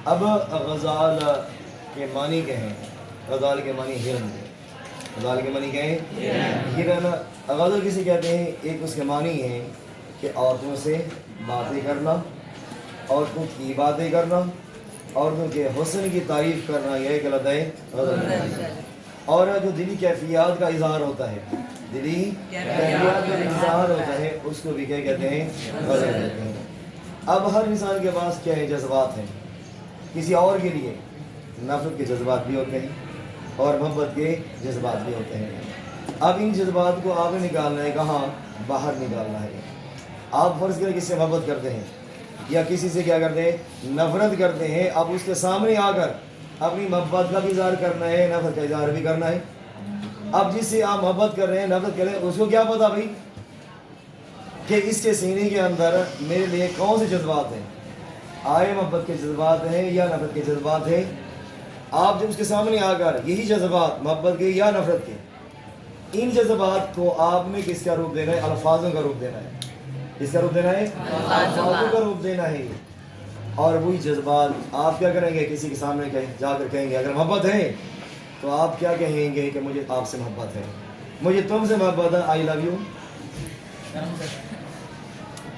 اب غزال کے معنی کیا ہیں؟ غزال کے معنی ہرن ہے. غزال کے معنی کیا ہیں؟ ہرن. غزل کسی کہتے ہیں؟ ایک اس کے معنی ہے کہ عورتوں سے باتیں کرنا، عورتوں کی باتیں کرنا، عورتوں کے حسن کی تعریف کرنا، یہ ایک لطف ہے غزل. اور جو دلی کیفیات کا اظہار ہوتا ہے، دلی کیفیات کا اظہار ہوتا ہے، اس کو بھی کیا کہتے ہیں؟ غزل کہتے ہیں. اب ہر انسان کے پاس کیا ہے؟ جذبات ہیں. کسی اور کے لیے نفرت کے جذبات بھی ہوتے ہیں اور محبت کے جذبات بھی ہوتے ہیں. اب ان جذبات کو آپ نے نکالنا ہے کہاں؟ باہر نکالنا ہے. آپ فرض کریں کسی سے محبت کرتے ہیں یا کسی سے کیا کرتے ہیں؟ نفرت کرتے ہیں. اب اس کے سامنے آ کر اپنی محبت کا بھی اظہار کرنا ہے، نفرت کا اظہار بھی کرنا ہے. اب جس سے آپ محبت کر رہے ہیں، نفرت کر رہے ہیں، اس کو کیا پتا بھائی کہ اس کے سینے کے اندر میرے لیے کون سے جذبات ہیں؟ آئے محبت کے جذبات ہیں یا نفرت کے جذبات ہیں؟ آپ جب اس کے سامنے آ کر یہی جذبات محبت کے یا نفرت کے، ان جذبات کو آپ نے کس کا روپ دینا ہے؟ الفاظوں کا روپ دینا ہے. کس کا روپ دینا ہے؟ الفاظوں کا روپ دینا ہے. اور وہی جذبات آپ کیا کریں گے؟ کسی کے سامنے جا کر کہیں گے اگر محبت ہے تو آپ کیا کہیں گے کہ مجھے آپ سے محبت ہے، مجھے تم سے محبت ہے، آئی لو یو.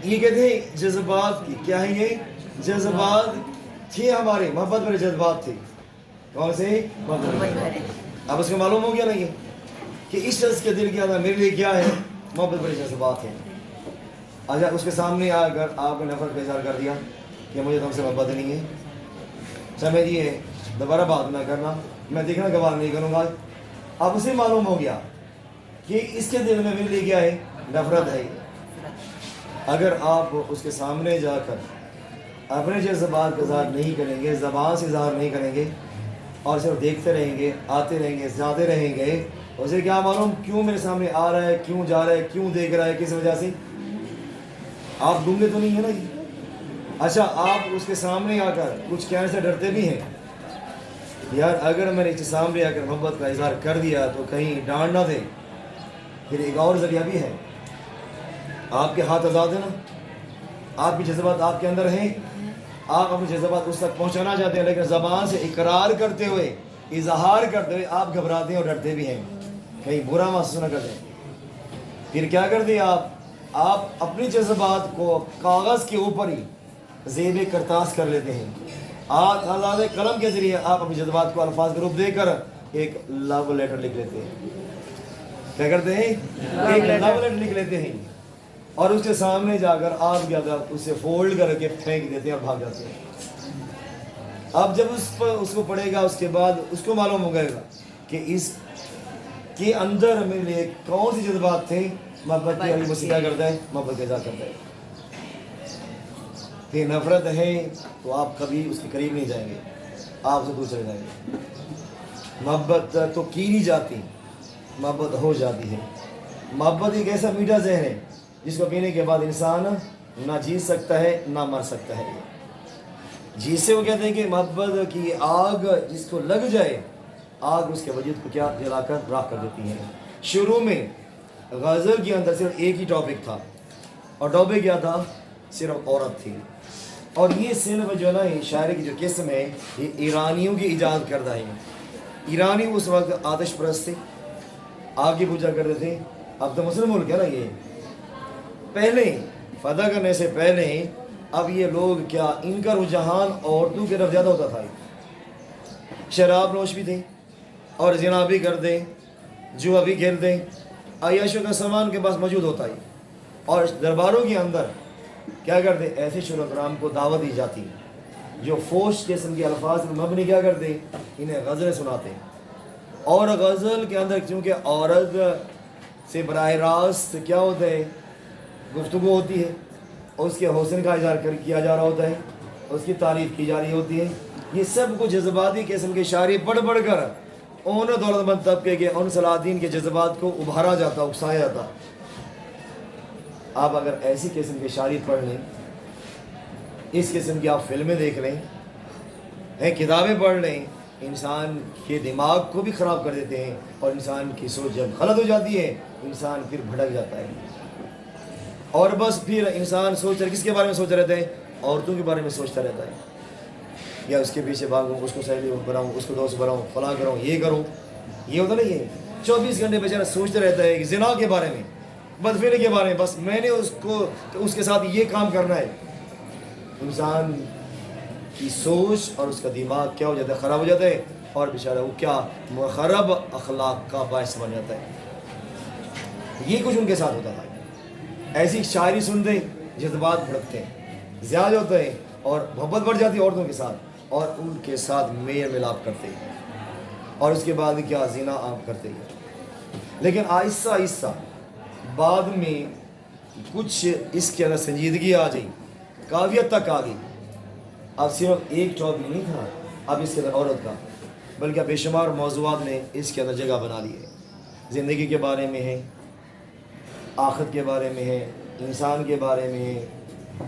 یہ کہتے ہیں جذبات کی کیا ہے؟ یہ جذبات تھے ہمارے، محبت میرے جذبات تھے. کون سے؟ محبت. اب اس کو معلوم ہو گیا نہیں ہے کہ اس شخص کے دل کے اندر میرے لیے کیا ہے؟ محبت میرے جذبات ہیں. اچھا اس کے سامنے آ کر آپ نے نفرت کا اظہار کر دیا کہ مجھے تم سے محبت نہیں ہے، سمجھیے دوبارہ بات نہ کرنا، میں دیکھنا گوار نہیں کروں گا. اب اسے معلوم ہو گیا کہ اس کے دل میں میرے لیے کیا ہے؟ نفرت ہے. اگر آپ اس کے سامنے جا کر اپنے جذبات کا اظہار نہیں کریں گے، زبان سے اظہار نہیں کریں گے اور صرف دیکھتے رہیں گے، آتے رہیں گے، جاتے رہیں گے، اسے کیا معلوم کیوں میرے سامنے آ رہا ہے، کیوں جا رہا ہے، کیوں دیکھ رہا ہے، کس وجہ سے؟ آپ گنگے تو نہیں ہیں نا جی. اچھا آپ اس کے سامنے آ کر کچھ کہنے سے ڈرتے بھی ہیں یار اگر میں نے اس کے سامنے آ کر محبت کا اظہار کر دیا تو کہیں ڈانٹ نہ دے. پھر ایک اور ذریعہ بھی ہے، آپ کے ہاتھ آزاد ہیں نا، آپ کے جذبات آپ کے اندر ہیں، آپ اپنے جذبات اس تک پہنچانا چاہتے ہیں، لیکن زبان سے اقرار کرتے ہوئے، اظہار کرتے ہوئے آپ گھبراتے ہیں اور ڈرتے بھی ہیں کہیں برا محسوس نہ کر دیں. پھر کیا کرتے ہیں آپ اپنی جذبات کو کاغذ کے اوپر ہی زیب کرتاس کر لیتے ہیں. آپ آزاد قلم کے ذریعے آپ اپنی جذبات کو الفاظ کا روپ دے کر ایک لو لیٹر لکھ لیتے ہیں. کیا کرتے ہیں؟ ایک لو لیٹر لکھ لیتے ہیں اور اس کے سامنے جا کر آپ کیا اسے فولڈ کر کے پھینک دیتے ہیں اور بھاگ جاتے ہیں. اب جب اس کو پڑھے گا اس کے بعد اس کو معلوم ہو گئے گا کہ اس کے اندر میرے لیے کون سی جذبات تھے. محبت کی علی مسیح کیا کرتا ہے؟ محبت کا اظہار کرتا ہے. پھر نفرت ہے تو آپ کبھی اس کے قریب نہیں جائیں گے، آپ سے دور چلے جائیں گے. محبت تو کی نہیں جاتی، محبت ہو جاتی ہے. محبت ایک ایسا میٹھا زہر ہے جس کو پینے کے بعد انسان نہ جیت سکتا ہے نہ مر سکتا ہے. جس سے وہ کہتے ہیں کہ محبت کی آگ جس کو لگ جائے، آگ اس کے وجود کو کیا جلا کر راکھ کر دیتی ہے. شروع میں غزل کے اندر صرف ایک ہی ٹاپک تھا اور ٹاپک کیا تھا؟ صرف عورت تھی. اور یہ صرف جو ہے نا شاعری کی جو قسم ہے یہ ایرانیوں کی ایجاد کردہ ہے. ایرانی اس وقت آتش پرست تھے، آگ کی پوجا کرتے تھے. اب تو مسلم ملک ہے نا یہ، پہلے فتح کرنے سے پہلے اب یہ لوگ کیا ان کا رجحان عورتوں کی طرف زیادہ ہوتا تھا. شراب نوش بھی تھے اور زنا بھی کرتے، جوا بھی کھیلتے، عیاشوں کا سامان کے پاس موجود ہوتا ہے. اور درباروں کے اندر کیا کرتے؟ ایسے شعراء کرام کو دعوت دی جاتی جو فوش قسم کے الفاظ میں مبنی کیا کرتے؟ انہیں غزلیں سناتے. اور غزل کے اندر چونکہ عورت سے براہ راست کیا ہوتا ہے؟ گفتگو ہوتی ہے، اس کے حسن کا اظہار کیا جا رہا ہوتا ہے، اس کی تعریف کی جا رہی ہوتی ہے. یہ سب کو جذباتی قسم کے شاعری پڑھ کر ان دولت مند طبقے کے ان سلاطین کے جذبات کو ابھارا جاتا، اکسایا جاتا. آپ اگر ایسی قسم کی شاعری پڑھ لیں، اس قسم کی آپ فلمیں دیکھ لیں، کتابیں پڑھ لیں، انسان کے دماغ کو بھی خراب کر دیتے ہیں اور انسان کی سوچ جب غلط ہو جاتی ہے انسان پھر بھٹک جاتا ہے. اور بس پھر انسان کس کے بارے میں سوچتا رہتا ہے؟ عورتوں کے بارے میں سوچتا رہتا ہے. یا اس کے پیچھے بھاگوں، اس کو سہیلی بناؤں، اس کو دوست بناؤں، فلاں کروں، یہ کروں، یہ ہوتا نہیں ہے. 24 گھنٹے بیچارہ سوچتا رہتا ہے کہ زنا کے بارے میں، بدفعلی کے بارے میں، بس میں نے اس کے ساتھ یہ کام کرنا ہے. انسان کی سوچ اور اس کا دماغ کیا ہو جاتا ہے؟ خراب ہو جاتا ہے، اور بیچارہ وہ کیا خراب اخلاق کا باعث بن جاتا ہے. یہ کچھ ان کے ساتھ ہوتا تھا. ایسی شاعری سنتے جذبات بھڑکتے ہیں، زیادہ ہوتے ہیں، اور محبت بڑھ جاتی ہے عورتوں کے ساتھ، اور ان کے ساتھ میل ملاپ کرتے ہیں، اور اس کے بعد کیا زنا عام کرتے ہیں. لیکن آہستہ آہستہ بعد میں کچھ اس کے اندر سنجیدگی آ گئی، کافی حد تک آ گئی. اب صرف ایک ٹاپک نہیں تھا اب اس کے اندر عورت کا، بلکہ بے شمار موضوعات نے اس کے اندر جگہ بنا لی ہے. زندگی کے بارے میں ہے، آخرت کے بارے میں ہے، انسان کے بارے میں ہے،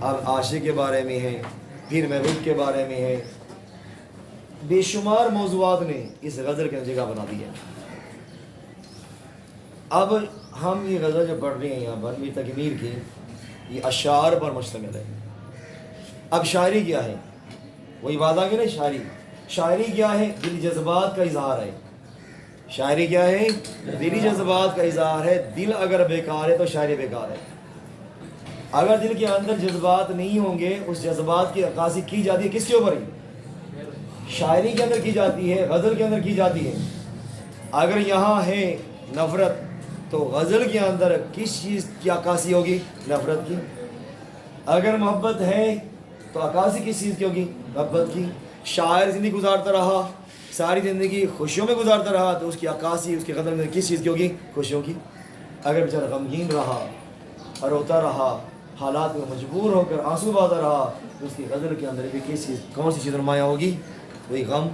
اب عاشق کے بارے میں ہے، پھر محبوب کے بارے میں ہے. بے شمار موضوعات نے اس غزل کے اندر جگہ بنا دی ہے. اب ہم یہ غزل جو پڑھ رہے ہیں یہاں پر، میر تقی میر کی، یہ اشعار پر مشتمل ہے. اب شاعری کیا ہے؟ وہی بات آ گئی نا، شاعری کیا ہے؟ دلی جذبات کا اظہار ہے. شاعری کیا ہے؟ دلی جذبات کا اظہار ہے. دل اگر بیکار ہے تو شاعری بیکار ہے. اگر دل کے اندر جذبات نہیں ہوں گے، اس جذبات کی عکاسی کی جاتی ہے کس کے اوپر ہی؟ شاعری کے اندر کی جاتی ہے، غزل کے اندر کی جاتی ہے. اگر یہاں ہے نفرت تو غزل کے اندر کس چیز کی عکاسی ہوگی؟ نفرت کی. اگر محبت ہے تو عکاسی کس چیز کی ہوگی؟ محبت کی. شاعر زندگی گزارتا رہا، ساری زندگی خوشیوں میں گزارتا رہا، تو اس کی عکاسی اس کے غزل میں کس چیز کی ہوگی؟ خوشیوں کی. اگر بیچارہ غمگین رہا اور روتا رہا، حالات میں مجبور ہو کر آنسو بہاتا رہا، تو اس کی غزل کے اندر بھی کس چیز، کون سی چیز نمایاں ہوگی؟ وہی غم.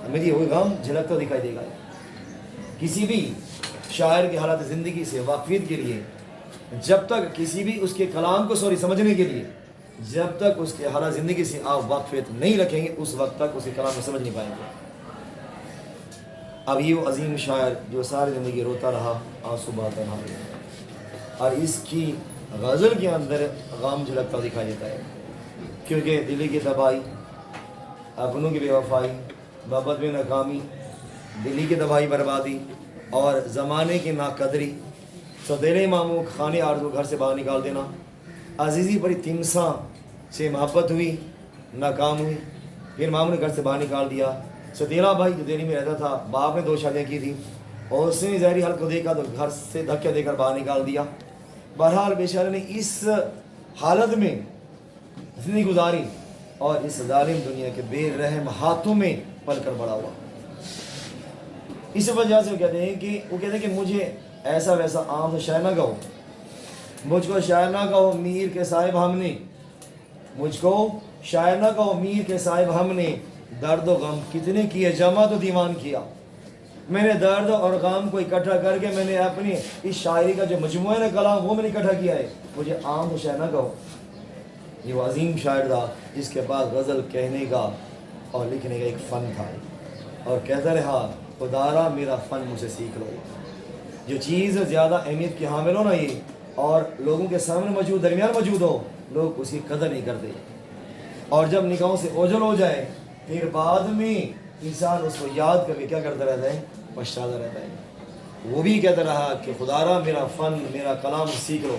میری وہی غم جھلکتا دکھائی دے گا. کسی بھی شاعر کی حالات زندگی سے واقفیت کے لیے، جب تک کسی بھی اس کے کلام کو سمجھنے کے لیے، جب تک اس کے حالات زندگی سے آپ واقفیت نہیں رکھیں گے، اس وقت تک اس کے کلام کو سمجھ نہیں پائیں گے. اب یہ وہ عظیم شاعر جو ساری زندگی روتا رہا، آنسو بہاتا رہا، اور اس کی غزل کے اندر غم جھلکتا دکھائی دیتا ہے. کیونکہ دل کی تباہی، اپنوں کی بے وفائی، محبت میں ناکامی، دلی کی تباہی بربادی، اور زمانے کی ناقدری، سوتیلے ماموں خانے آرزو گھر سے باہر نکال دینا، عزیزی پری تمساں سے محبت ہوئی، ناکام ہوئی، پھر ماموں نے گھر سے باہر نکال دیا. سوتیلا بھائی جو دہلی میں رہتا تھا، باپ نے 2 شادیاں کی تھی، اور اس نے ظاہری حل کو دیکھا تو گھر سے دھکے دے کر باہر نکال دیا. بہرحال بیچارے نے اس حالت میں زندگی گزاری، اور اس ظالم دنیا کے بے رحم ہاتھوں میں پل کر بڑا ہوا. اس وجہ سے وہ کہتے ہیں کہ مجھے ایسا ویسا عام سے شاعر نہ کہو، مجھ کو شاعر نہ کہو میر کے صاحب ہم نے، مجھ کو شاعر نہ کہو میر کے صاحب ہم نے، درد و غم کتنے کیے جمع تو دیوان کیا. میں نے درد اور غم کو اکٹھا کر کے میں نے اپنی اس شاعری کا جو مجموعہ ہے کلام، وہ میں نے اکٹھا کیا ہے. مجھے عام سے شاعر نہ کہو. یہ وہ عظیم شاعر تھا جس کے پاس غزل کہنے کا اور لکھنے کا ایک فن تھا، اور کہتا رہا خدارا میرا فن مجھ سے سیکھ لو. جو چیز زیادہ اہمیت کی حامل ہو نا، یہ اور لوگوں کے سامنے موجود، درمیان موجود ہو، لوگ اس کی قدر نہیں کرتے، اور جب نگاہوں سے اوجھل ہو جائے پھر بعد میں انسان اس کو یاد کر کے کیا کرتا رہتا ہے؟ پچھتاتا رہتا ہے. وہ بھی کہتا رہا کہ خدارا میرا فن، میرا کلام سیکھ لو.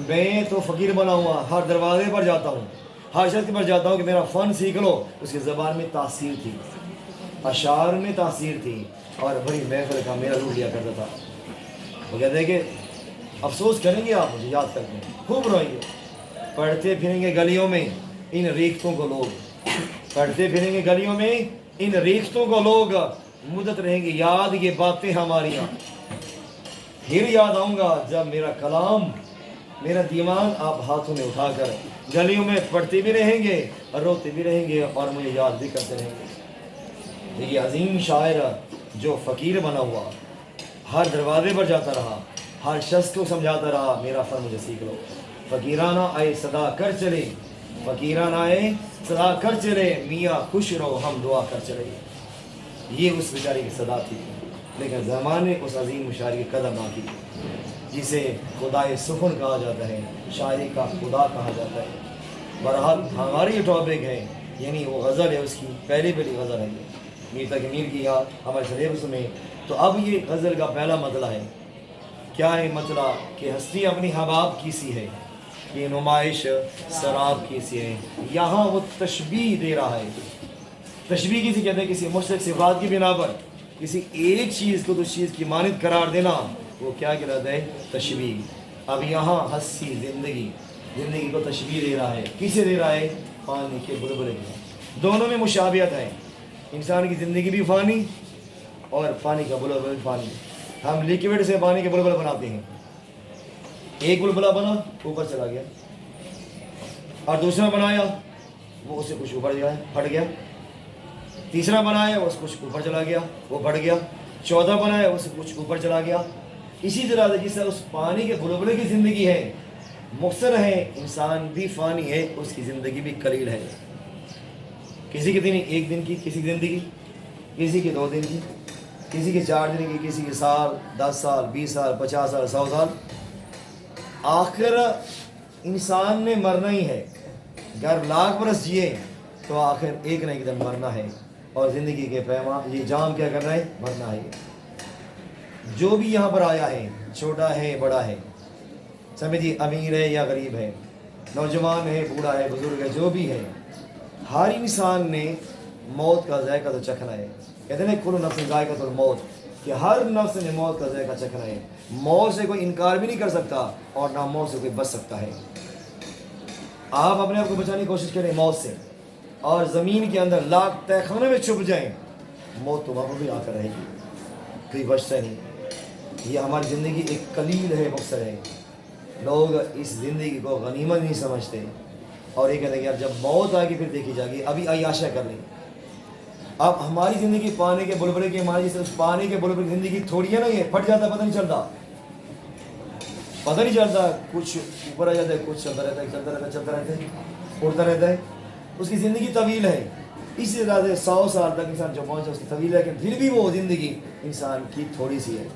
میں تو فقیر بنا ہوا، ہر دروازے پر جاتا ہوں، ہر شخص پر جاتا ہوں کہ میرا فن سیکھ لو. اس کی زبان میں تاثیر تھی، اشعار میں تاثیر تھی، اور بڑی محفل کا میرا روح لیا کرتا تھا. وہ کہتے ہیں کہ افسوس کریں گے آپ مجھے یاد کر کے، خوب روئیں گے. پڑھتے پھریں گے گلیوں میں ان ریختوں کو لوگ، پڑھتے پھریں گے گلیوں میں ان ریختوں کو لوگ، مدت رہیں گے یاد یہ باتیں ہماریاں. پھر یاد آؤں گا جب میرا کلام، میرا دیوان آپ ہاتھوں میں اٹھا کر گلیوں میں پڑھتے بھی رہیں گے اور روتے بھی رہیں گے اور مجھے یاد بھی کرتے رہیں گے. یہ عظیم شاعر جو فقیر بنا ہوا، ہر دروازے پر جاتا رہا، ہر شخص کو سمجھاتا رہا میرا فن مجھے سیکھ لو. فقیرانہ آئے صدا کر چلے، فقیرانہ آئے صدا کر چلے، میاں خوش رہو ہم دعا کر چلے. یہ اس بیچارے کی صدا تھی، لیکن زمانے نے اس عظیم شاعر کی قدر نہ کی، جسے خدائے سخن کہا جاتا ہے، شاعری کا خدا کہا جاتا ہے. بہرحال ہماری یہ ٹاپک ہے یعنی وہ غزل ہے اس کی پہلی غزل ہے یہ میر تقی میر کی یا ہمارے سلیبس میں. تو اب یہ غزل کا پہلا مطلع ہے. کیا ہے مطلع؟ کہ ہستی اپنی حباب کی سی ہے، یہ نمائش سراب کی سی ہے. یہاں وہ تشبیہ دے رہا ہے. تشبیہ کسی کہتے ہیں کسی مشترک صفات کی بنا پر کسی ایک چیز کو دوسری چیز کی مانند قرار دینا، وہ کیا کہلاتا ہے؟ تشبیہ. اب یہاں ہستی زندگی کو تشبیہ دے رہا ہے. کسے دے رہا ہے؟ پانی کے بلبلے کے. دونوں میں مشابہت ہے. انسان کی زندگی بھی فانی اور پانی کا بلبلہ بھی فانی. ہم لیکوڈ سے پانی کے بلبلہ بناتے ہیں. ایک بلبلہ بنا اوپر چلا گیا، اور دوسرا بنایا وہ اس سے کچھ اوپر گیا پھٹ گیا. تیسرا بنایا وہ کچھ اوپر چلا گیا وہ پھٹ گیا. چوتھا بنایا اس سے کچھ اوپر چلا گیا. اسی طرح سے جس طرح اس پانی کے بلبلے کی زندگی ہے مختصر ہے، انسان بھی فانی ہے، اس کی زندگی بھی قلیل ہے. کسی کی دن ایک دن کی، کسی کی زندگی کسی کی 2 دن کی، کسی کے 4 دن کی، کسی کے سال 10 سال 20 سال 50 سال 100 سال. آخر انسان نے مرنا ہی ہے. اگر لاکھ برس جیے تو آخر ایک نہ ایک دن مرنا ہے. اور زندگی کے پیمان یہ جام کیا کرنا ہے؟ مرنا ہے. جو بھی یہاں پر آیا ہے، چھوٹا ہے بڑا ہے، سمجھیے امیر ہے یا غریب ہے، نوجوان ہے بوڑھا ہے بزرگ ہے، جو بھی ہے، ہر انسان نے موت کا ذائقہ تو چکھنا ہے. کہتے ہیں کل نفس ذائقۃ الموت، کہ ہر نفس نے موت کا ذائقہ چکھنا ہے. موت سے کوئی انکار بھی نہیں کر سکتا اور نہ موت سے کوئی بچ سکتا ہے. آپ اپنے آپ کو بچانے کی کوشش کریں موت سے، اور زمین کے اندر لاکھ تہ خانے میں چھپ جائیں، موت تو وہاں بھی آ کر رہے گی، کوئی بچتا نہیں. یہ ہماری زندگی ایک قلیل ہے، مختصر ہے. لوگ اس زندگی کو غنیمت نہیں سمجھتے اور یہ کہتے ہیں کہ یار جب موت آئے گی پھر دیکھی جائے گی، ابھی عیاشہ کر لیں. اب ہماری زندگی پانی کے بلبلے کی، ہماری پانی کے بلبلے کی زندگی تھوڑی ہے نا، یہ پھٹ جاتا ہے، پتہ نہیں چلتا. کچھ اوپر آ جاتا ہے، کچھ چلتا رہتا ہے، اڑتا رہتا ہے. اس کی زندگی طویل ہے. اسی طرح سے 100 سال تک انسان جو پہنچا اس کی طویل ہے، لیکن پھر بھی وہ زندگی انسان کی تھوڑی سی ہے.